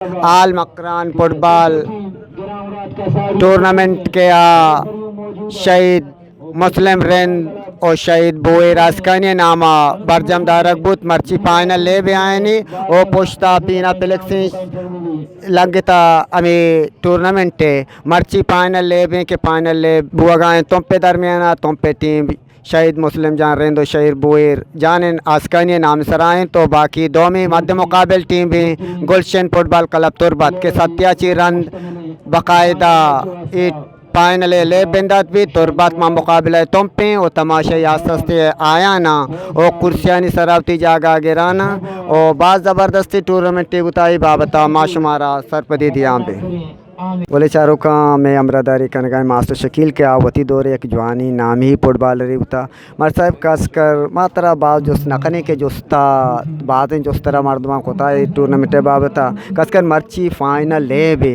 आल Makran football tournament के शहीद मुस्लिम रेंद और शहीद बोए राजकानी नामा बरजम दारक बुत मर्ची फाइनल ले भी आयनी ओ पुश्ता पीना पिलक्सी लगता अमी टूर्नामेंट मर्ची फाइनल ले भी के फाइनल ले बुआ गाएँ तुम पे दरमियाना तुम पे टीम शहीद मुस्लिम जान रेंदो शहीद बोएर जान आस्कानी नाम सराएँ तो बाकी दो में मध्य मुकाबल टीम भी गुलशन फुटबॉल क्लब तुरबत के सत्याची रन बाकायदा फाइनल ले बिंदात भी तुरबत में मुकाबला तुम पे और तमाशा यासते आया ना और कुर्सियानी सरावती जागा गिराना और बात ज़बरदस्ती टूर्नामेंट उताई बाबता माशुमारा सरपदी दिया पे बोले चारों का मैं अमरादारी कनगा मास्टर शकील के आवती दौरे एक जवानी नाम ही फुटबॉलर उता मर साहब कसकर मात्रा बाज जो नकने के जोस्ता बातें जोस तरह मर्दमा होता है टूर्नामेंट बाबता कसकर मर्ची फाइनल ले भी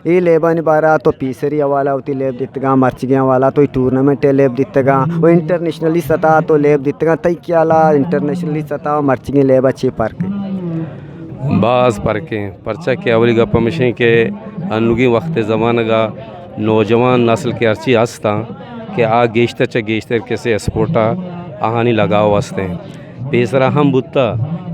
ये लेबन बारा तो पीसरी वाला होती लेब दित्तगा मर्चियाँ वाला तो टूर्नामेंट लेब दित्तगा वो इंटरनेशनली सतह तो लेब दित्तगा तई क्या ला इंटरनेशनली सतह मर्चियाँ लेब अच्छी पार्क बाज़ परकें परचा के अवली गपमशें के अनुगी वक्त ज़माना का नौजवान नस्ल के अर्ची हस्ता कि आ गेश्तर च गेश्तर कैसे स्पोर्टा आहानी लगाओ वस्ते पेसरा हम बुत्ता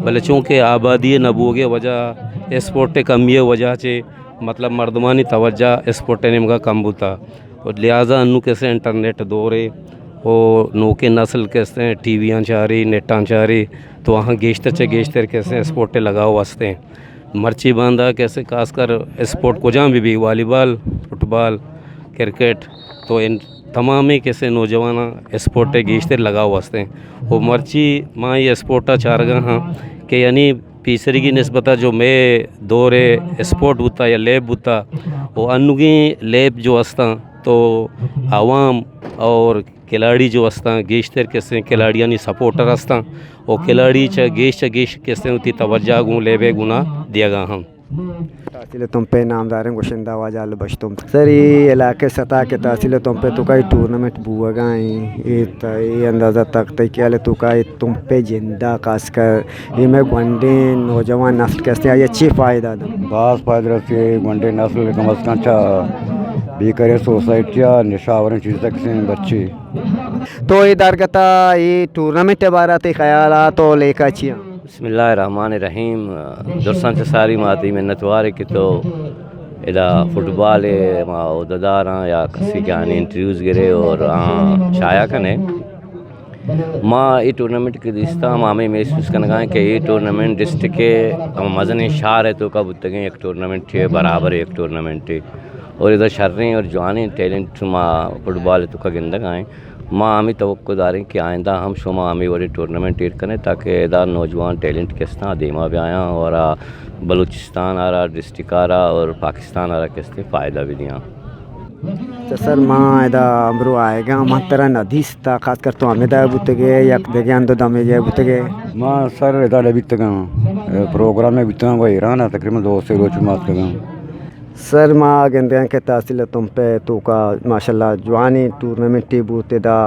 भले चूँकि आबादी नबूगे वजह स्पोर्टे कमी वजह से मतलब मर्दमानी तवज्जा स्पोर्टे निमगा कम बुता और लिहाजा अनु कैसे इंटरनेट दौरे और नौके नस्ल कैसे टीवियाँ चाह रही नेटां चाह रही तो वहाँ गेश्तर गेश्तर कैसे स्पोर्टे लगाओ वास्ते मर्ची बांधा कैसे खासकर स्पोर्ट को जहाँ भी वॉलीबॉल फुटबॉल क्रिकेट तो इन तमाम ही कैसे नौजवान स्पोर्टे गेश्तर लगाओ वास्ते वो मर्ची माँ ये स्पोर्टा चारगा हाँ कि यानी तीसरी की नस्बता जो मैं दौरे स्पोर्ट बुता या लेब बुता वो अनुगी लेब जो हस्ता तो आवाम और खिलाड़ी जो हस्ता गेश्तर कैसे खिलाड़ियाँ सपोर्टर हस्ता और खिलाड़ी गेश कैसे होती तवज्जा गूँ लेबे गुना दिया गा हम तहसील तुम पे नामदार गुशिंदा आवाज आल बश तुम सर ये इलाके सतह के तहसील तुम पे तो का टूर्नामेंट बुआ गाई ये अंदाज़ा तक तय क्या ले तो का तुम पे जिंदा खासकर ये मैं गुंडे नौजवान नस्ल कैसे आई अच्छी फ़ायदा बास फायदा से गुंडे नस्ल कम अज़ कम भी करे सोसाइटियाँ निशावर चीज़ तक से बच्चे तो ये दरगता ये टूर्नामेंट बारात ख्याल तो लेकर छिया बिस्मिल्लाहिर्रहमानिर्रहीम दुरसान से सारी माती मिन्नतवार की तो इदा फुटबॉल उदारा या किसी के आने इंटरव्यूज़ गिरे और शाया कने माँ ये टूर्नामेंट के दिस्ता मामे महसूस करना कि ये टूर्नामेंट डिस्ट्रिक्ट के मज़न शार है तो कब तक एक टूर्नामेंट है बराबर एक टूर्नामेंट है और इधर शर्रें और जवानी टैलेंट माँ फुटबॉल तो का गिंदक आएँ माँ हमें तवक्कुदार कि आइंदा हम शुमा हमें वाली टूर्नामेंट टेट करें ताकि इधर नौजवान टैलेंट किस तरह देमा भी आया और बलूचिस्तान आ रहा डिस्ट्रिक्ट आ रहा और पाकिस्तान आ रहा किस तरह फ़ायदा भी दिया तो सर माँ इदा अमरू आएगा माँ तरह नदीस्ता खासकर तो हमें दा बुतगे या देगे अंदर दमे जाए बुतगे माँ सर इधर बीतगा प्रोग्राम में बीतना वही रहा तकरीबन 2 से रोज मात लगा सर माँ गेंदे के तहसील तुम पे तो का माशाल्लाह जवानी टूर्नामेंट टी बूते दा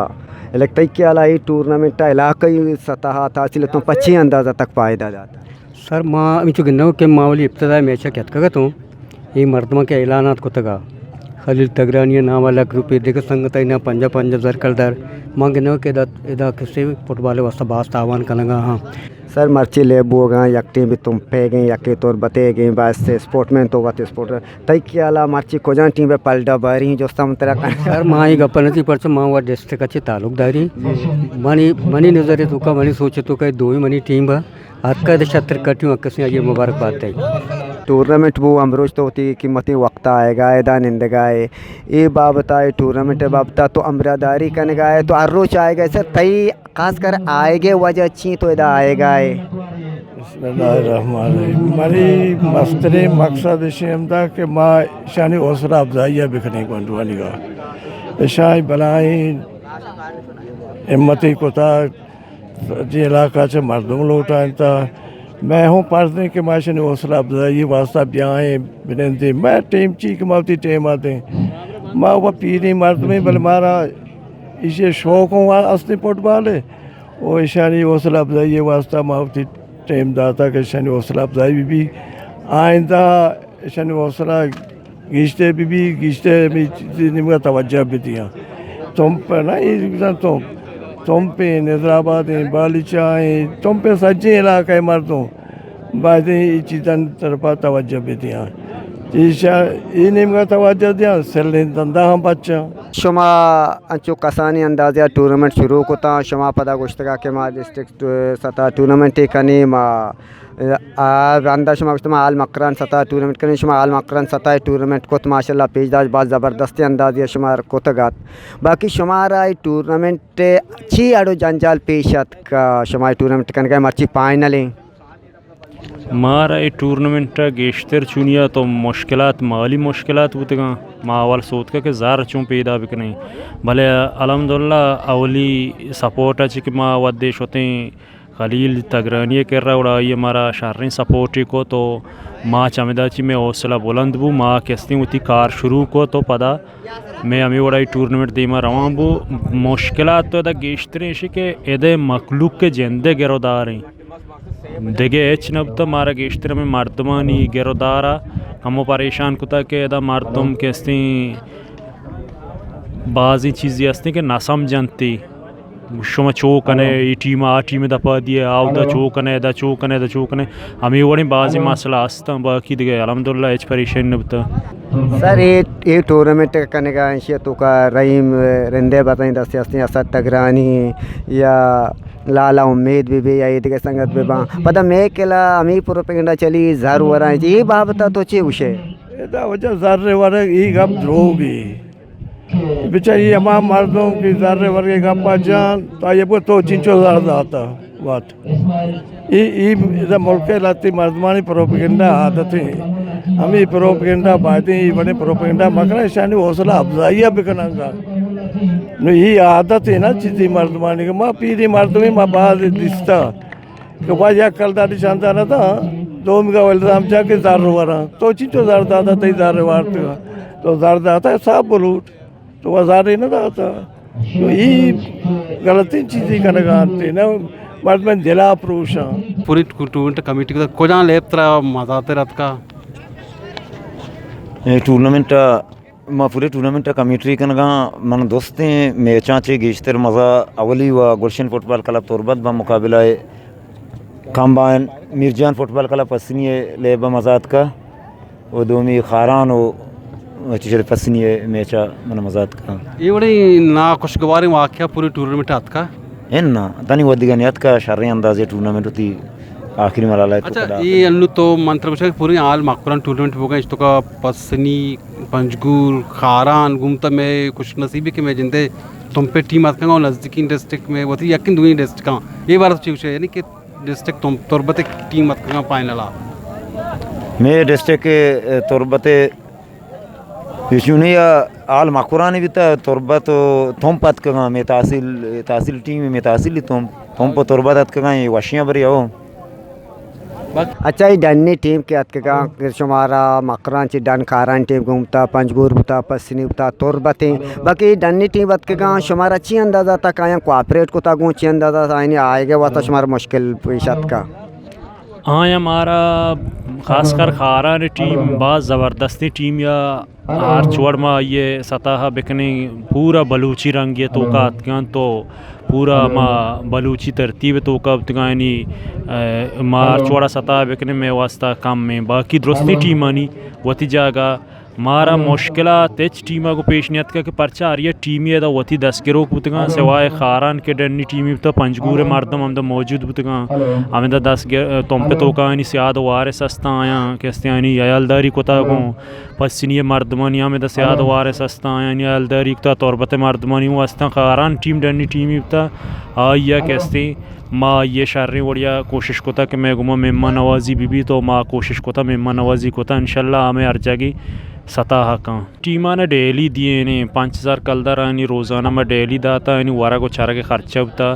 लगता है क्या लाई टूर्नामेंट इलाक़ाई सतह तहसील तुम पच्ची अंदाज़ा तक फ़ायदा जाता सर माँ मिचु गिन्नो के मावली इब्तदा मैच क्या तक तो ये मर्दमा के ऐलानात को तगा खलील तगरानी नाम वाला ग्रुप देख संगत ना पंजा पंजा जरकलदार माँ गिन्नो के इदा किसी फुटबॉल वास्ता बास्त आह्वान करेंगा हाँ सर मर्ची ले बोगा यकटी भी तुम पे गए यके तौर बते गए बस से स्पोर्टमैन तो वत स्पोर्ट तई क्या ला मर्ची को जान टीम पे पलटा बारी जो समतरा सर माँ ही गपनती पर माँ वा डिस्ट्रिक्ट अच्छी ताल्लुकदारी मनी मनी नज़र तो का मनी सोचे तो का 2 ही मनी टीम बा हक्का छत्र कटियों अक्कस ये मुबारकबाद है टूर्नामेंट वो अमरोज तो होती कीमती वक्त आएगा एदा निंदगाए ये बाबता है टूर्नामेंट बाबता तो अमरादारी करने गाए तो हर रोज आएगा सर तई खास कर आएगे वजह अच्छी तो इदा आएगा मरी मस्तरे मकसद इशमदा कि माँ शानी हौसला अफजाइया बिखने को का शाही बलाई हिम्मती कोता जी इलाका से मर्दम लौटा था मैं हूँ पढ़ने के माशा ने हौसला अफजाई वास्ता ब्याहें बिनती मैं टीम चीक मावती टेम आते माँ वह पीरी मर्द में बल मारा इसे शौक हुआ असली फुटबॉल है वो ईशानी हौसला अफजाई वास्ता मावती टेम दाता के ईशानी हौसला अफजाई भी आइंदा इशन हौसला गिश्ते भी गिश्ते भी निम्गा तवज्जो भी दिया तुम पे ना ये तुम पे हैदराबाद है बालिचा है तुम पे सच्चे इलाके मर्दों बातें चीज़न तरफा तवज्जो भी दिया ये निम्गा तवज्जो दिया सेल धंधा हम बच्चा शुमा अंचो कसानी अंदाज़ा टूर्नामेंट शुरू कोता शुमा पदा गुश्तगा के मा डिस्ट्रिक्ट सतह टूर्नामेंट कनी मा अंदा शुमा गुश्तमा आल मकरान सतह टूर्नामेंट कनी शुमा आल मकरान सतह टूर्नामेंट कोत माशाल्लाह पेजदाज बात ज़बरदस्ती अंदाज़िया शुमार कोतगात बाकी शुमारा टूर्नामेंट अच्छी आड़ो जंजाल पेशत का शुमा टूर्नामेंट कन गए मर्ची फाइनल मारा ये टूर्नामेंट गेश्तर चुनिया तो मुश्किलात माली मुश्किलात बुतगा मावल सोत का के ज़ार चूँ पैदा बिक नहीं भले अल्हम्दुलिल्लाह अवली सपोर्ट अच्छी कि माँ वदेश होते खलील तगरानी कर रहा उड़ा ये हमारा शार्री सपोर्ट को तो माँ चमेदाची में हौसला बुलंद बू माँ कैसी होती कार शुरू को तो पता मैं हमें बड़ा टूर्नामेंट दीमा रवा बू मुश्किलात तो गेश्तरे के एदे मखलूक के जेंदे गिरोदार हैं देगे एच नब तो मारा गेश्तर में मर्दमानी गिरोदारा हमो परेशान कुता के एदा मर्दम कैसी बाज़ी चीज़ें हस्ती के ना समझती शुमा चौकने ये टीम आ टीम दपा दिए आओ दा चौकने दा चौकने दा चौकने हमें वही बाज़ी मसला हस्ता बाकी दिखे अल्हम्दुलिल्लाह एच परेशान नबता सर ये टूर्नामेंट करने का अंशिया तो का रहीम रंदे बताएं दस्ते हस्ती असद तगरानी या लाला उम्मीद भी या ईद के संगत भी बा पता मैं केला अमी प्रोपेगेंडा चली जार वरा ये बाबता तो चे उशे एदा वजह ज़र्रे वाले ये गप drogi बेचारी हमारे मर्दों की ज़र्रे वर्गे गप्पा जान तो ये वो तो चिंचो ज़र्दा आता बात ये इधर मुल्क लाती मर्दमानी प्रोपेगेंडा आदत है हमें प्रोपेगेंडा बातें ये बने प्रोपेगेंडा मकना शानी हौसला अफजाइया बिकनांगा नो ये आदत है ना चीज़ी मर्दमानी का माँ पीरी मर्दमी माँ बाज दिस्ता तो बाज या कल दादी शानदार ना था दो मिगा वल्दाम जाके ज़ार वारा तो चिंचो ज़र्दा आता तई ज़ार वारते तो ज़र्दा आता है साब बोलूट तो वह ज़ार ना आता तो ये गलती चीज़ी का नगानते ना मर्द में दिला प्रोशा पूरी टूर्नामेंट कमेटी को को जान लेप्तरा मजाते रात का टूर्नामेंट मा पूरे टूर्नामेंट कमेटी कनगा मन दोस्तें मैचाचे गेश्तर मज़ा अवली व गुलशन फुटबॉल क्लब तुरबत बा मुकाबला काम्बाइन मिर्जान फुटबॉल क्लब पसनी ले बा मज़ात का वो दोमी खारान व चिशल पसनी मैचा मन मज़ात का ये बड़ी ना खुशगवार वाक़या पूरी टूर्नामेंट हाथ का एन्ना दानी वदिगा नियत का शर्री अंदाजे टूर्नामेंट होती आखिरी मराला है अच्छा ये अन्नु तो मंत्र बचा पूरी आल मकरान टूर्नामेंट होगा इस तो का पसनी पंजगुर खारान घूमता में कुछ नसीबी के मैं जिंदे तुम पे टीम आत का नज़दीकी डिस्ट्रिक्ट में वो थी यकीन दुई डिस्ट्रिक्ट का ये बार चीज़ है यानी कि डिस्ट्रिक्ट तुम तुरबत टीम आत का फाइनल आ मैं डिस्ट्रिक्ट के तुरबत युनिया आल मकुरानी भी था तुरबत तुम पत का मैं तहसील टीम में तहसील तुम पर तुरबत का ये वशियाँ बरी हो अच्छा ये डन्नी टीम के हथ का शुमारा मकरान ची डन खारान टीम घूमता पंजगुर बुता पसनी बुता तुरबतें बाकी डन्नी टीम हथ का शुमारा अच्छी अंदाज़ा था क्या कोऑपरेट को ताकू अच्छी अंदाज़ा था इन्हें आएगा वह तो शुमारा मुश्किल पेशत का हाँ हमारा खासकर खारान टीम बहुत ज़बरदस्ती टीम या हर चोड़ में ये सतह बिकने पूरा बलूची रंग ये तो का तो पूरा माँ बलूची तरतीब तो कब तगानी मार चौड़ा सतह बिकने में वास्ता कम में बाकी दुरुस्ती टीम आनी वती जागा मारा मुश्किल तेज टीमा को पेश नियत का कि पर्चा आ रही है टीम ये वती 10 किलो बुतगा सिवाय खारान के डरनी टीम तो पंजगूर मर्दम हम मौजूद बुतगा हमें 10 तुम पे तो कहानी सियाद वारे सस्ता आया कैसे आनी अयालदारी कोता को पसनी मर्दमानी हमें सियाद वारे सस्ता आया अयालदारी का तौरबत मर्दमानी वास्ता खारान टीम डरनी टीम आइया कैसे माँ ये शार्री वड़िया कोशिश कोता कि मैं गुमा मेहमान नवाजी भी तो माँ कोशिश कोता मेहमान नवाजी कोता इंशाल्लाह हमें हर जगह सतह का टीमा ने डेली दिए ने 5000 कलदार आनी रोज़ाना में डेली दाता यानी वारा को चारा के खर्चा होता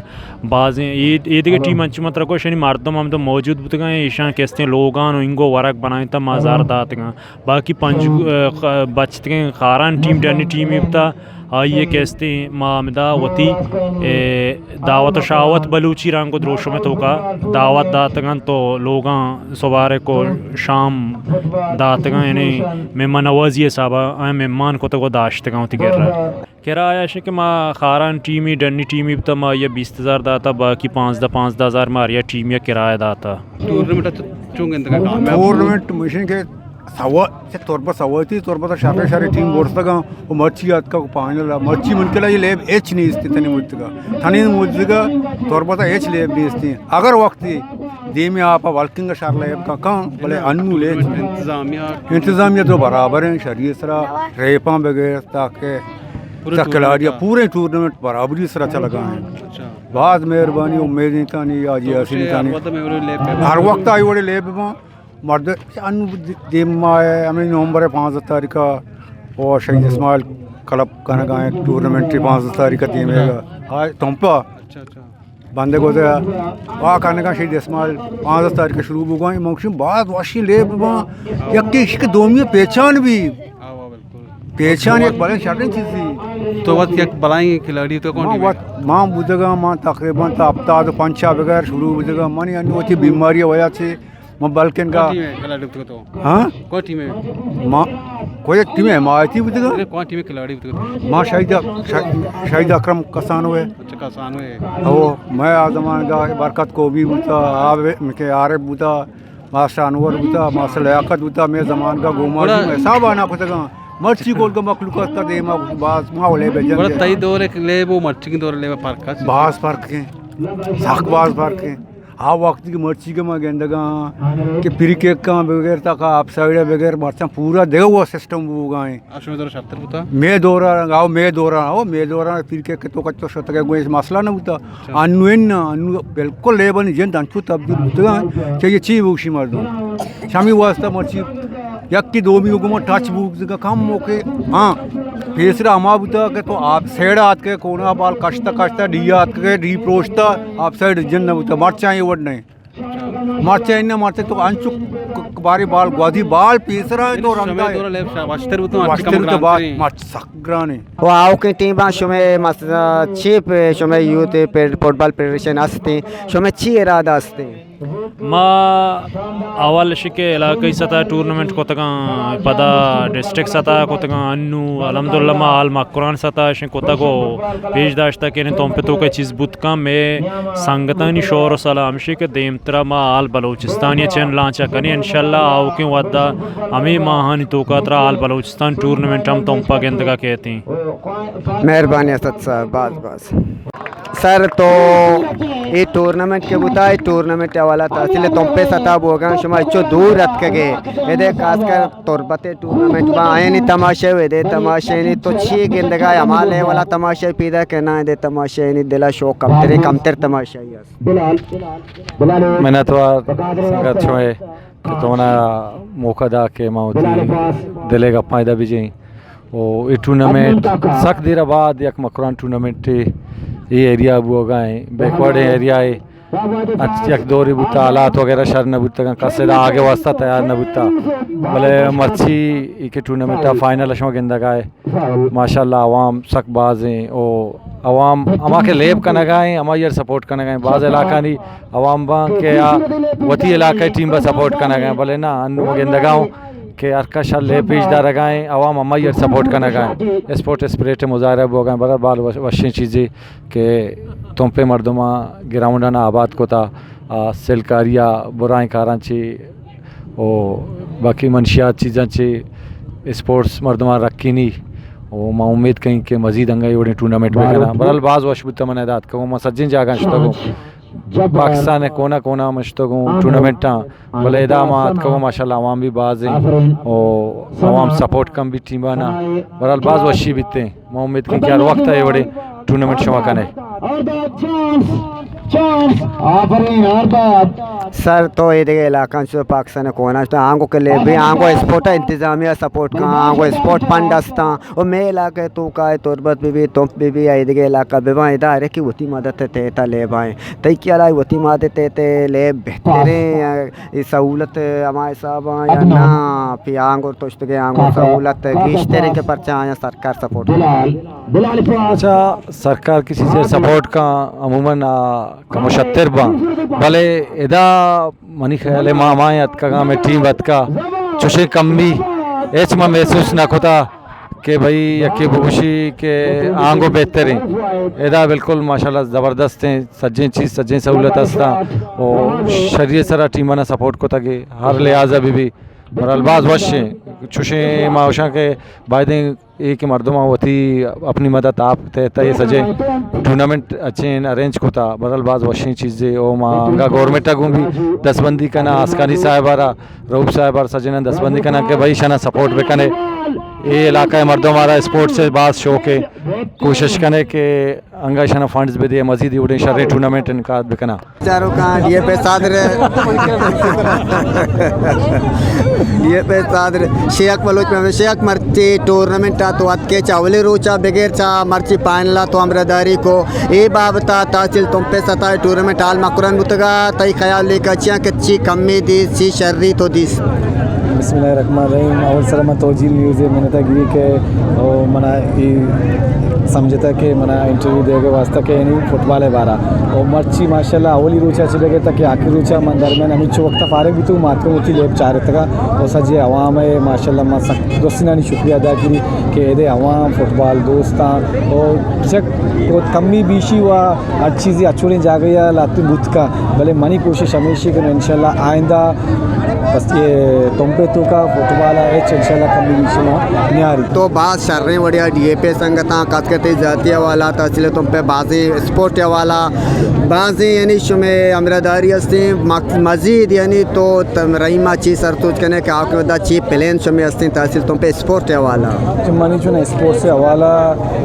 बाज़ें ये देखिए टीम अंच मत रखो शनि मर्दम हम तो मौजूद बुत गए ईशा कैसे लोगान इंगो वारक बनाए था मज़ार दात बाकी पंज बचते खारान टीम डरनी टीम होता आइए कहते मामदा वती दावत शावत बलूची रंग को द्रोशों में तो का दावत दातगन तो लोगां सवारे को शाम दातगन यानी मेहमान नवाजी साहबा मेहमान को तो को दाश्तगन होती कर रहा किराया शे कि माँ खारान टीमी डन्नी टीमी तो माँ ये 20,000 दाता बाकी 5,000 मारिया टीम या किराया दाता टूर्नामेंट चुंग इंतका काम है टूर्नामेंट मशीन के सवा से तौर पर सवाती तौर पर शाफे शारे टीम बोर्सगा वो मर्ची आत का पानी मर्ची मन के लिए लेब एच नहीं इसती तनी मुझका थनी मुझका तौर पर एच लेब नहीं इसती अगर वक्त दी में आप वाल्किंग शार लेब का कहाँ बोले अनु ले इंतजामिया तो बराबर है शरीर सरा रेपा वगैरह ताकि खिलाड़ियाँ पूरे टूर्नामेंट बराबरी सरा चला गए हैं बहुत मेहरबानी उम्मीद नहीं था नहीं आज ऐसी नहीं था नहीं हर वक्त आई बड़े लेब में मर्द अनु दिम्मा है हमें नवंबर है 5 तारीख का और शहीद इस्माइल क्लब कहने का टूर्नामेंट 5 तारीख का टीम है हाँ तुमपा बंदे को तो वहाँ कहने का शहीद इस्माइल 5 तारीख का शुरू हुआ मौसम बहुत वाशी ले यकी इसके दोमी पहचान भी पहचान एक बड़े शर्ट चीज़ थी तो वक्त एक बलाई खिलाड़ी तो कौन माँ बुझेगा माँ तकरीबन तो हफ्ता तो 5 बगैर शुरू बुझेगा मानी अन्य होती बीमारी वजह से मैं बल्कन का हाँ कौन टीम है माँ कोई टीम है माँ थी बुझेगा कौन टीम खिलाड़ी माँ शाहिद अकरम कसान हुए कसान हुए वो मैं आजमान का बरकत को भी बुता के आरिफ बुता मास्टर अनवर बुता मास्टर लियाकत बुता मैं जमान का घुमा सब आना खुदा मर्ची कोल का मखलूक का दे बास माँ ले बेजन बड़ा तई दौर एक ले वो मर्ची की दौर ले फर्क है बास फर्क है सख्त बास फर्क है हाँ वक्त की मर्ची के मैं गेंदगा कि फिर केक का बगैर तक आप साइड बगैर मर्चा पूरा देखो वो सिस्टम वो गाएं मैं दौरा फिर केक तो कच्चो शत के कोई मसला ना होता अनु बिल्कुल ले बनी जें दंचू तब्दील होता चाहिए चीज बुशी मार दो शामी वास्ता मर्ची यक्की दो भी उगमा टच बुक का काम मौके हाँ तीसरा हमा बुता के तो आप साइड आत के कोना बाल कष्टा डी आत के डी प्रोचता आप साइड जन न बुता मर्चा ये वर्ड नहीं मर्चा इन मर्चे तो अंचु बारी बाल ग्वादी बाल तीसरा तो रंगा वास्तर तो बात मर्च सक्राने वो आओ की टीम शुमे मस चीफ शुमे यूथ फुटबॉल फेडरेशन असते शुमे ची इरादा असते माँ अवल शिके इलाक़ाई सतह टूर्नामेंट को तक पदा डिस्ट्रिक्ट सतह को तक अन्नू अलहमदुलिल्लाह माँ आल मकुरान सतह शे को तक पेश दाश्ता के ने तुम पे तो के चीज़ बुतका में संगतानी शोर सलाम शे के देमतरा माँ आल बलूचिस्तान चैन लांचा कने इंशाल्लाह आओ के वद्दा हमें माहानी तो का तरा आल बलूचिस्तान टूर्नामेंट हम तुम पा गेंद का कहते हैं मेहरबानी असद साहब बस सर तो ये टूर्नामेंट के बताए टूर्नामेंट वाला था इसलिए तुम पे सता बोगा शुमा इच्छो दूर रख के ये दे खासकर तुरबते टूर्नामेंट में आए नहीं तमाशे हुए दे तमाशे नहीं तो छी गेंदगा हमारे वाला तमाशे पीदा कहना है दे तमाशे नहीं दिला शो कमतर तमाशा मैंने तो संगत छुए कि तो ना मौका दा के माउती दिले का फायदा भी जी ओ ये टूर्नामेंट सख्त देर बाद एक मकरान टूर्नामेंट ये एरिया वो गए बैकवर्ड एरिया है अच्छा दौरी बुता हालात वगैरह शर न बुता कसेदा आगे वास्ता तैयार न बुता भले मर्ची के टूर्नामेंट फाइनल अशोक गेंदा गाए माशाल्लाह अवाम सख्त बाज हैं ओ अवाम अमा के लेब का नगाएँ अमा यार सपोर्ट का नगाएँ बाज़ इलाका नहीं अवाम बा के या वती इलाका टीम पर सपोर्ट का नगाएँ भले ना अनु गेंदा गाँव के अरका शर ले पेशदार लगाएँ अवाम अमायर सपोर्ट करना गाएँ स्पोर्ट स्पिरिट मुजाहरा हो गए बरा बाल वशी चीज़ें के तुम पे मर्दमा ग्राउंडाना आबाद को था सिलकारिया बुराई कारांची ओ बाकी मनशियात चीज़ां ची स्पोर्ट्स मर्दमा रखी नहीं ओ मैं उम्मीद कहीं के मजीद अंगाई वोड़े टूर्नामेंट में करना बरल बाज वशबुत मनादात कहूँ मैं सज्जन जागा शुतगूँ पाकिस्तान कोना कोना मशतगूँ टूर्नामेंट भले इदामात कहूँ माशाल्लाह अवाम भी बाज हैं और अवाम सपोर्ट कम भी टीम बना बरल बाज वशी बीते मैं उम्मीद कहीं क्या वक्त है बड़े टूर्नामेंट शवा का नहीं सर तो ये इलाका से पाकिस्तान कोना तो आंगो के लिए भी आंगो स्पोर्ट इंतजामिया सपोर्ट का आंगो स्पोर्ट फंड अस्ता और मैं इलाके तो का तुरबत भी तुम भी ये इलाका बेवा इधर की वती मदद ते ता ले भाई तई क्या लाई वती मदद ते ले बेहतरीन सहूलत हमारे साहब या ना फिर आंगो तो के आंगो सहूलत किस तरह के परचा या सरकार सपोर्ट अच्छा सरकार किसी से सपोर्ट का अमूमन कमशत्तर बा भले इदा मनी ख्याल मामायत का में टीम बत का चुशे कम भी एच में महसूस न होता कि भाई यकी बुशी के आंगो बेहतर हैं इदा बिल्कुल माशाल्लाह ज़बरदस्त हैं सज्जें चीज़ सज्जें सहूलत अस्ता और शरीय सरा टीम ना सपोर्ट को तक हर लिहाजा भी और अलबाज वश चुशे माशा के बायदे एक मर्दमा होती अपनी मदद आप तय सजे टूर्नामेंट अच्छे अरेंज होता बरलबाज वशी चीज़ें ओ मांगा गवर्नमेंट अगू भी दसबंदी करना आसकानी साहबारा रूप साहबार सजना दसबंदी करना के भाई शना सपोर्ट भी करने ये इलाका मर्दों हमारा स्पोर्ट्स से बात शौक है कोशिश करने के अंगा शना फंड्स भी दिए मजीद उड़े शर्रे टूर्नामेंट इनका भी करना चारों का ये पे सादर ये पे सादर शेख बलोच में शेख मर्ची टूर्नामेंट तो अत के चावले रोचा बगैर चा मर्ची पानला तो अमरदारी को ये बाबता तासिल तुम पे सता टूर्नामेंट आल मकुरन बुतगा तई ख्याल लेकर चिया कच्ची कमी दी सी शर्री तो दिस बिस्मिल्लाहिर्रहमानिर्रहीम अवल सलामत तोजील न्यूज़ मैंने तगिरी के और मना समझता कि मना इंटरव्यू देगे वास्ता के यानी फुटबॉल है बारा और मर्ची माशाल्लाह अवली रोचा चले गए तक आखिर रोचा मन दरमियान हमें चो वक्त फारग भी तो मात्र होती लेब चाह रहे तक और सजे अवाम है माशाल्लाह मैं दोस्ती शुक्रिया अदा करी कि ये अवाम फुटबॉल दोस्तान और जब कमी बीशी हुआ हर चीज़ें अच्छोड़े जा गई लाती बुत का भले मनी कोशिश हमेशा करें इंशाल्लाह आइंदा बस ये तुम पे तो का फुटबॉल है इंशाल्लाह कमी बीशी में न्यारी तो बात शर रहे बढ़िया DAP संगता काज करते जाती वाला तहसील तुम पे बाजी स्पोर्ट वाला बाजी यानी शुमे अमरदारी हस्ती मजीद यानी तो रहीमा ची सरतूज करने के आके वदा ची प्लेन शुमे हस्ती तहसील तुम पे स्पोर्ट वाला मनी चुना स्पोर्ट से हवाला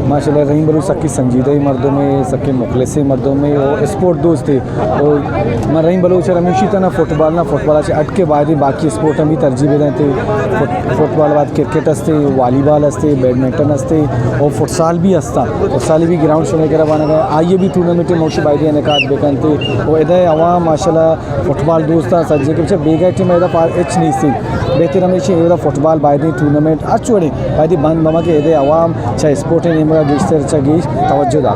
माशाल्लाह रहीम बलू सबकी संजीदा मर्दों में सबके मुखलिस मर्दों में और स्पोर्ट दोस्त थे और मैं रहीम बलूच हमेशा तना फुटबॉल से अटके बाद बाकी स्पोर्ट भी तरजीह देते फुटबॉल बाद क्रिकेट असते वॉलीबॉल असते बैडमिंटन असते और फुटसाल भी असता फुटसाल भी ग्राउंड शुरू कर गए आइए भी टूर्नामेंट मोशी बायदे इनका बेकनते और इधर अवाम माशाल्लाह फुटबॉल दोस्त सज्जे के बेगा टीम पार एच नहीं सी बेहतर हमेशा ये फुटबॉल बायदे टूर्नामेंट अच्छोड़े बायदे बंद ममा के इधर अवाम चाहे स्पोर्ट है गेस्तर गेश तवज्जो दा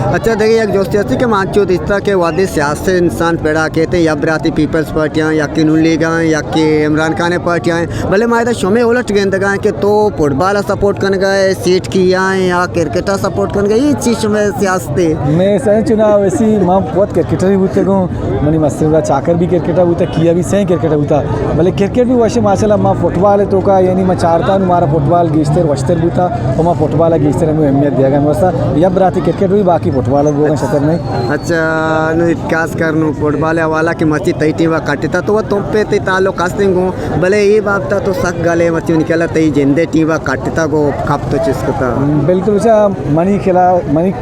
अच्छा देखिए एक दोस्ती हस्ती के मानचो इस तरह के वादे सियासत इंसान पैदा कहते या बराती पीपल्स पार्टियाँ या कि नून लीग या कि इमरान खान पार्टियाँ भले मायदा शुमे उलट गेंद गए कि तो फुटबॉल सपोर्ट कर गए सीट की या क्रिकेट सपोर्ट कर गए ये चीज़ में सियासत मैं सही चुनाव वैसी माँ बहुत क्रिकेटर भी होते गो मनी मस्ती चाकर भी क्रिकेटर होता किया भी सही क्रिकेटर होता भले क्रिकेट भी वैसे माशाल्लाह माँ फुटबॉल है तो का यानी मैं चाहता हूँ हमारा फुटबॉल गेस्तर वस्तर भी था और मैं फुटबॉल गेस्तर हमें अहमियत दिया गया वैसा या बराती क्रिकेट भी बाकी फुटबॉल वो शतर नहीं अच्छा खास कर फुटबॉल वाला की मची तई टीम कटता तो वह तुम पे तई ताल्लुक कास्टिंग हो भले ये बाबता तो सक गले मची निकला तई जिंदे टीम कटता को खप तो चिस्कता बिल्कुल अच्छा मनी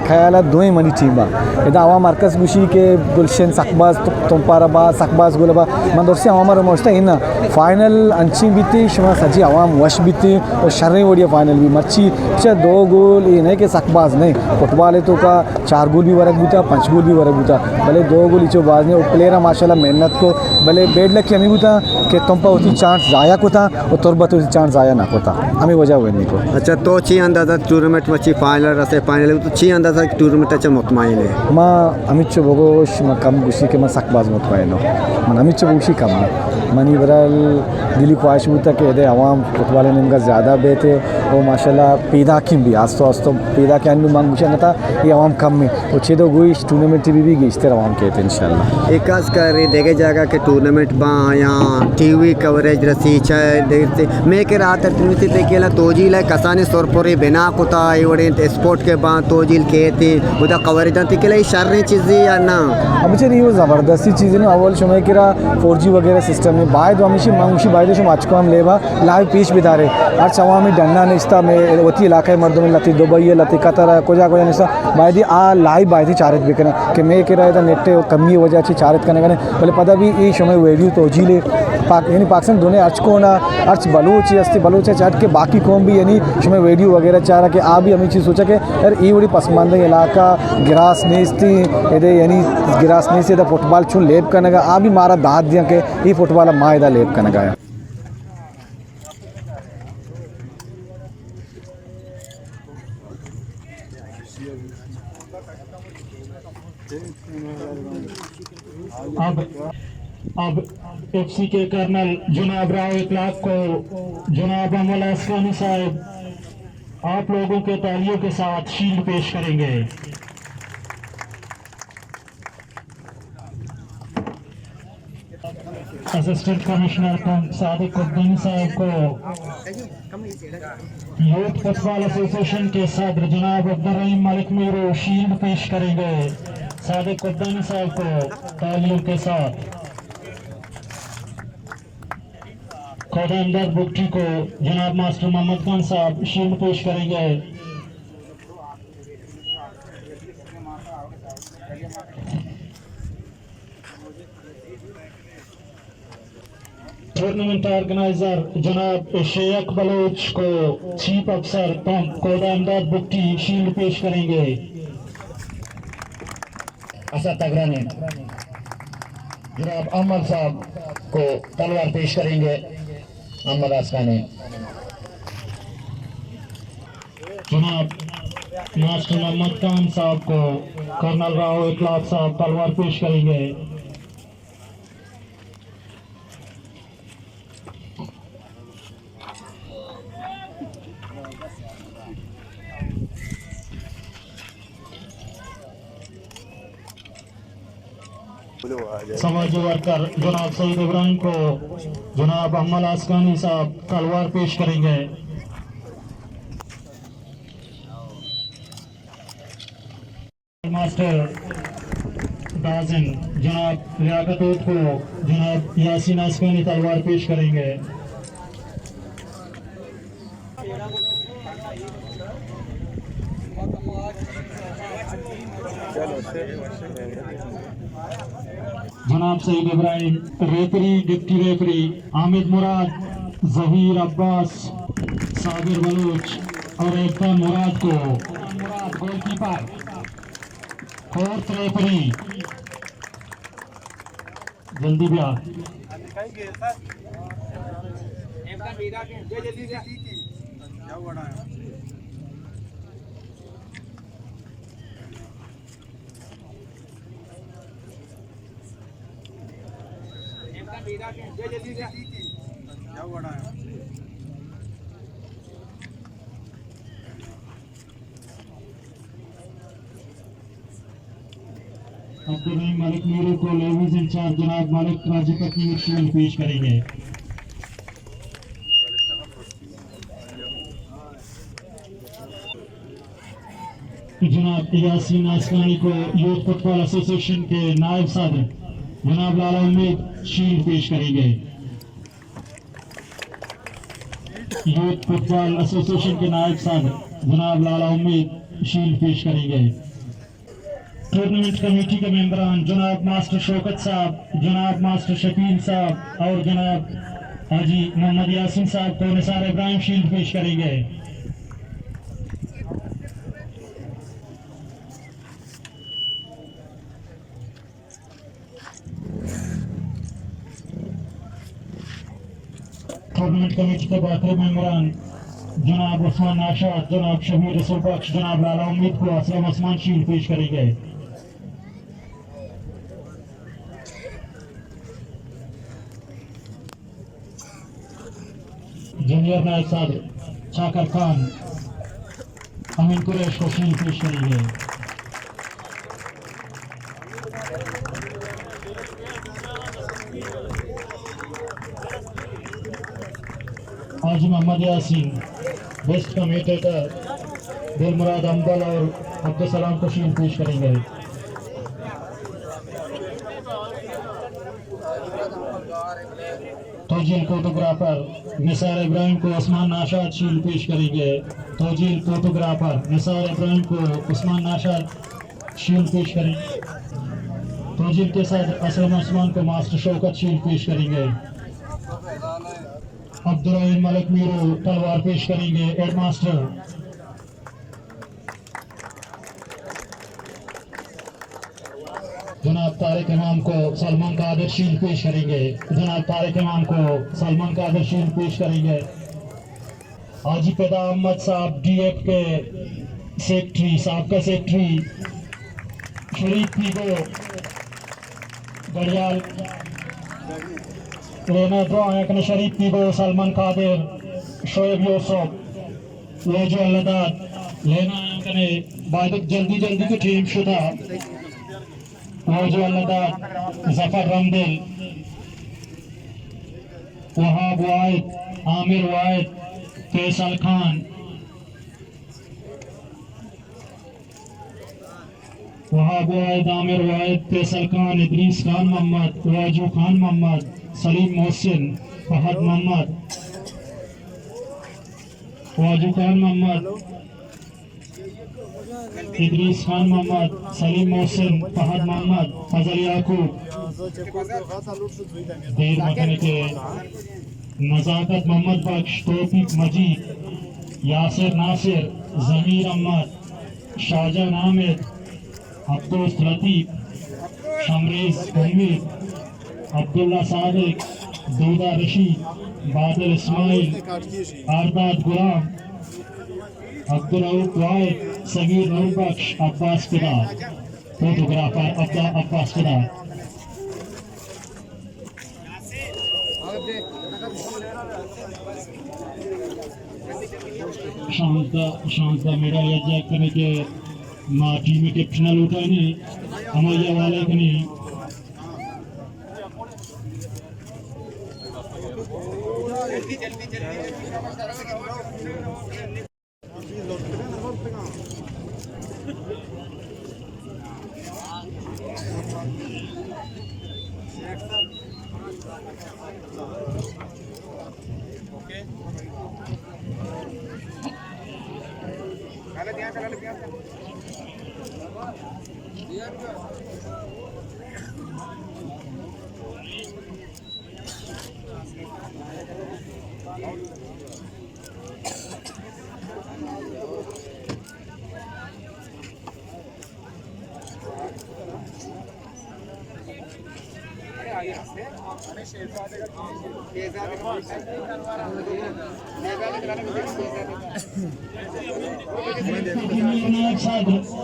ख्याल दो मनी टीम इधर आवा मरकज बुशी के गुलशन सकबाज तुम्पाराबाद सकबाज गुलबा मन दोस्ती हमारा मोस्ता है ना फाइनल अंची बीती शुमा सजी आवाम वश बीती और शर्रे वड़िया फाइनल भी मच्छी अच्छा 2 गोल ये नहीं कि सकबाज नहीं फुटबॉल है तो का 4 गोल भी वरक बूता 5 गोल भी वरक बूता भले 2 गोल इचो बाज ने और प्लेयर माशाल्लाह मेहनत को भले बेड लक हमें बूता कि तुम पर होती चांस जाया को था और तुरबत होती चांस जाया ना होता हमें वजह हुए नहीं को अच्छा तो छी अंदाजा टूर्नामेंट मच्छी फाइनल रसे फाइनल तो छी अंदाजा टूर्नामेंट अच्छा मुतमाइन है माँ अमित चो बगोश मैं कम गुशी के मैं सकबाज मुतमाइन हो मन अमित चो गुशी कम है मनी बरल दिली ख्वाहिश बूता कि इधर अवाम फुटबॉल ने इनका ज़्यादा बेहते और माशाल्लाह पैदा किम भी आस्तो पैदा के भी मांग मुझे न था ये अवाम कम में और छे तो गोइश टूर्नामेंट भी गेस्तर अवाम कहते हैं इंशाल्लाह एक खास कर देखे जाएगा कि टूर्नामेंट बा यहाँ टीवी कवरेज रसी देखते मैं के रात तुमसे पे केला तोजील है कसाने सोरपोरे बिना कुता इवड़े स्पोर्ट के बाद तोजील कहते उदा कवरेज ती केला शर्री चीज़ें या ना अब चलिए वो ज़बरदस्ती चीज़ें ना अव्वल शुमे किरा 4G वगैरह सिस्टम में बायद वमिशी मांगशी बायद शुम आज को हम लेवा लाइव पीच बिदारे और चवामी डन्ना निस्ता में वती इलाके मर्दों में लती दुबई है लती कतर है कोजा कोजा निस्ता बायदी आ लाइव बायदी चारत बिकना कि मैं किरा इधर नेटे कमी वजह अच्छी चारत करने का भले पता भी ये शुमे वीडियो तोजी ले यानी पाकिस्तान दोनों अर्च को ना अर्च बलूच अस्ती बलूच है चाट के बाकी कौम भी यानी शुमे वीडियो वगैरह चाह रहा कि आ भी हमें चीज़ सोचा कि यार ये बड़ी पसमानदा इलाका गिरास नेस्ती इधर यानी गिरास नेस्ती इधर फुटबॉल छू लेप करने का आ भी मारा दाद दिया कि ये फुटबॉल माँ इधर लेप करने का अब एफसी के कर्नल जनाब राव इतलाक को जनाब अमल असकानी साहब आप लोगों के तालियों के साथ शील्ड पेश करेंगे। असिस्टेंट कमिश्नर सादिक उद्दीन साहब को यूथ फुटबॉल एसोसिएशन के सदर जनाब अब्दुल रहीम मलिक मीरू शील्ड पेश करेंगे सादिक उद्दीन साहब को तालियों के साथ। खोदामदार बुकटी को जनाब मास्टर मोहम्मद खान साहब शील्ड पेश करेंगे। टूर्नामेंट ऑर्गेनाइजर जनाब शेख बलोच को चीफ अफसर पंप खोदामदार बुकटी शील्ड पेश करेंगे। असद तगरानी जनाब अमर साहब को तलवार पेश करेंगे। अहमद आसकानी जनाब मास्टर मोहम्मद खान साहब को कर्नल राव इतलाक साहब तलवार पेश करेंगे। समाजी वर्कर जनाब सईद इब्राहिम को जनाब अहमद आसकानी साहब तलवार पेश करेंगे। मास्टर दाजिन जनाब लियाकत को जनाब यासीन आसकानी तलवार पेश करेंगे। जनाब Saeed Ibrahim referee deputy referee Amid Murad Zaheer Abbas Sabir Baloch और एकदम मुराद को गोलकीपर फोर्थ रेफरी जल्दी भी आ अब्दुल रहीम मलिक मीरू को लेडीज इंचार्ज जनाब मालिक राजपति शील्ड पेश करेंगे। जनाब यासीन आसकानी को यूथ फुटबॉल एसोसिएशन के नायब सदर जनाब लाला उम्मीद शील्ड पेश करेंगे। यूथ फुटबॉल एसोसिएशन के नायब सदर जनाब लाला उम्मीद शील्ड पेश करेंगे। टूर्नामेंट कमेटी के मेंबरान जनाब मास्टर शौकत साहब जनाब मास्टर शकील साहब और जनाब हाजी मोहम्मद यासीन साहब को निसार इब्राहिम शील्ड पेश करेंगे। टूर्नामेंट कमेटी के बाकी मेंबरान जनाब उस्मान नाशाद जनाब शबीर रसूल बख्श जनाब लाला उम्मीद को असलम उस्मान शील्ड पेश करेंगे। जूनियर नायब सदर शाकर खान अमीन कुरैश को शील्ड पेश करेंगे। हाजी मोहम्मद यासीन, बेस्ट कमेटेटर दिलमुराद अम्बल और अब्दुल सलाम को शील्ड पेश करेंगे। तोजील फोटोग्राफर निसार इब्राहिम को उस्मान नाशाद शील्ड पेश करेंगे। तोजील फोटोग्राफर निसार इब्राहिम को उस्मान नाशाद शील्ड पेश करेंगे। तोजील के साथ असलम उस्मान को मास्टर शौकत शील्ड पेश करेंगे। अब्दुल मलिक मीरू तलवार पेश करेंगे। हेड मास्टर जनाब तारिक इमाम को सलमान कादिर शील्ड पेश करेंगे। जनाब तारिक इमाम को सलमान कादिर शील्ड पेश करेंगे। हाजी पैदा अहमद साहब डीएफ के सेक्रेटरी साहब का सेक्रेटरी शरीफ पीगो गड़ियाल लेना दो आयकन शरीफ पीगो सलमान कादिर शोएब यूसुफ लोजो अल्लादाद लेना आयकन बाद जल्दी जल्दी की टीम शुदा जफर रमदिल वहाब वाहिद आमिर वाहिद फैसल खान वहाब वाहिद आमिर वाहिद फैसल खान इदरीस खान मोहम्मद वाजू खान मोहम्मद सलीम मोहसिन फहद मोहम्मद वाजू खान मोहम्मद इदरीस खान मोहम्मद सलीम मोहसिन फहद मोहम्मद फजल याकूब देर मकने के नजाकत मोहम्मद बख्श तौफीक मजीद यासिर नासिर जमीर अहमद शाहजहान आमिर अब्दुल लतीफ शमरेज उम्मीद अब्दुल्ला सादिक दूदा रशीद बादल इस्माइल आरदाद गुलाम अब्दुल रऊफ वाहिद सगीर नूर बख्श अब्बास फिदा फोटोग्राफर अब्बास फिदा शांता मेरा यज्ञ करने के माँ टीम के कैप्टन उठाने हमारे वाले के नहीं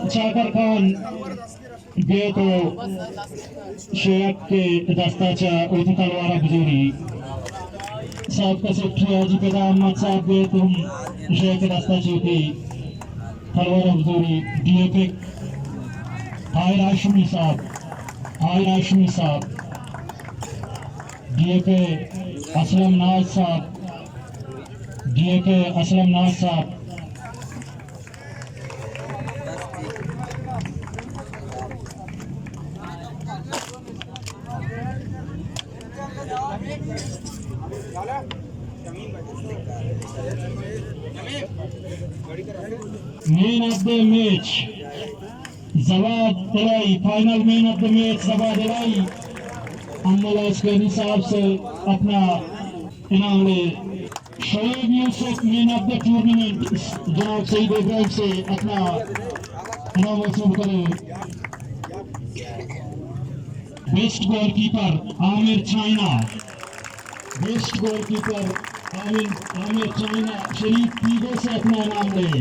चाकर खान बे तो शेख के दस्ताचा उठी तलवार बुजुरी साहब का सेक्रेटरी हाजी पैदा अहमद साहब बे तुम शेख के दस्ताची उठी तलवार बुजुरी डीएपी हायर हाशमी साहब डीएपी असलम नाज साहब मैन ऑफ द मैच जवाब इलाई final man of the match जवाब इलाई अम्मलाज के हिसाब से अपना इनाम ले Shoaib Yousuf man of the tournament जनाब सईद इब्राहिम से अपना इनाम वसूल करे। बेस्ट गोलकीपर आमिर चाइना शरीफ पीगो से अपना इनाम ले।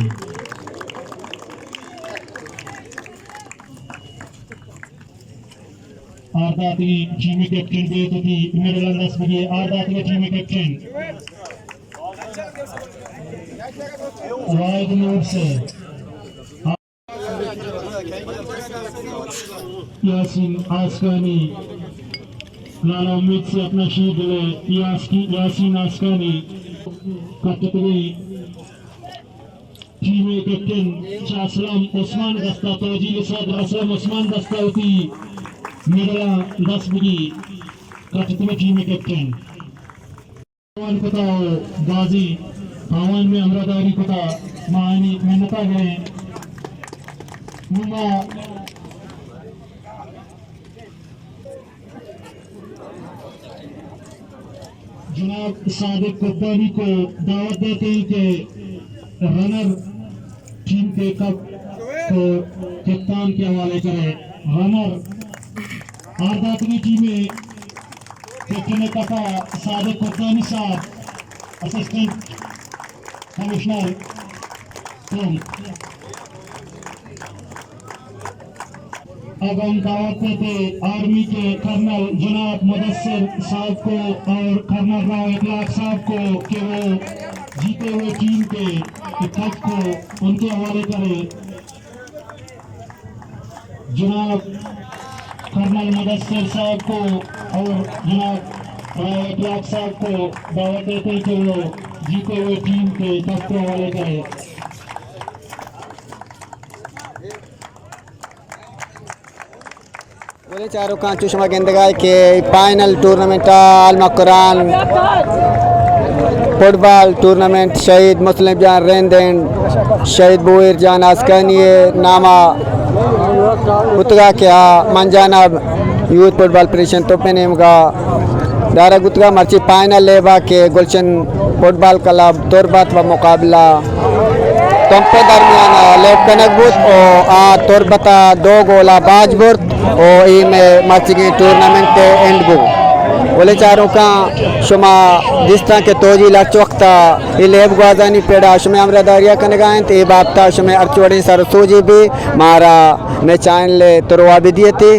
आरदाती टीम कैप्टन दे तो थी मेरे लंदस में ये आरदाती का टीम कैप्टन वाइड नोट से यासीन आसकानी लाला उम्मीद से अपना शील्ड ले यासीन आसकानी कटतवी टीम कैप्टन शासलम उस्मान दस्ता तौजील सदर असलम उस्मान दस्ता उती मेडला 10 बगी कटतवी टीम कैप्टन पावन पता गाजी पावन में अमरादारी पता मानी मेहनता गए मुंगा जनाब सादिक कुब्बानी को दावत देते हैं कि रनर टीम के कप को कप्तान के हवाले करें। रनर आरदातनी टीमें कैप्टन कपा सादिक कुब्बानी साहब असिस्टेंट कमिश्नर तुम अब हम दावत देते आर्मी के कर्नल जनाब मुदस्सिर साहब को और कर्नल राव इखलाक साहब को कि वो जीते हुए टीम के कप को उनके हवाले करें। जनाब कर्नल मुदस्सिर साहब को और जनाब राव इखलाक साहब को दावत देते कि वो जीते हुए टीम के कप के हवाले करें। बोले चारों का चुशमा गेंदगाय के फाइनल टूर्नामेंट आल मकरान फुटबॉल टूर्नामेंट शहीद मुस्लिम जान रेंदेन शहीद बुएर जान आस्कानिये नामा गुतगा क्या मंजाना यूथ फुटबॉल फेडरेशन तोपेनेम का दारा गुतगा मर्ची फाइनल लेबा के गुलशन फुटबॉल क्लब तुरबत व मुकाबला तंपे दरमियान लेब कनकबूत और आ तुरबता 2 गोला बाजबुर्त और ई में मर्ची टूर्नामेंट के एंड गो बोले चारों का शुमा जिस तरह के तोजी लच वक्त लेब ग्वाजानी पेड़ा शुमे अमरादारिया कनगाएं ते बापता शुमे अर्चवड़ी सरसोजी भी मारा में चाइन ले तुरवा भी दिए थे।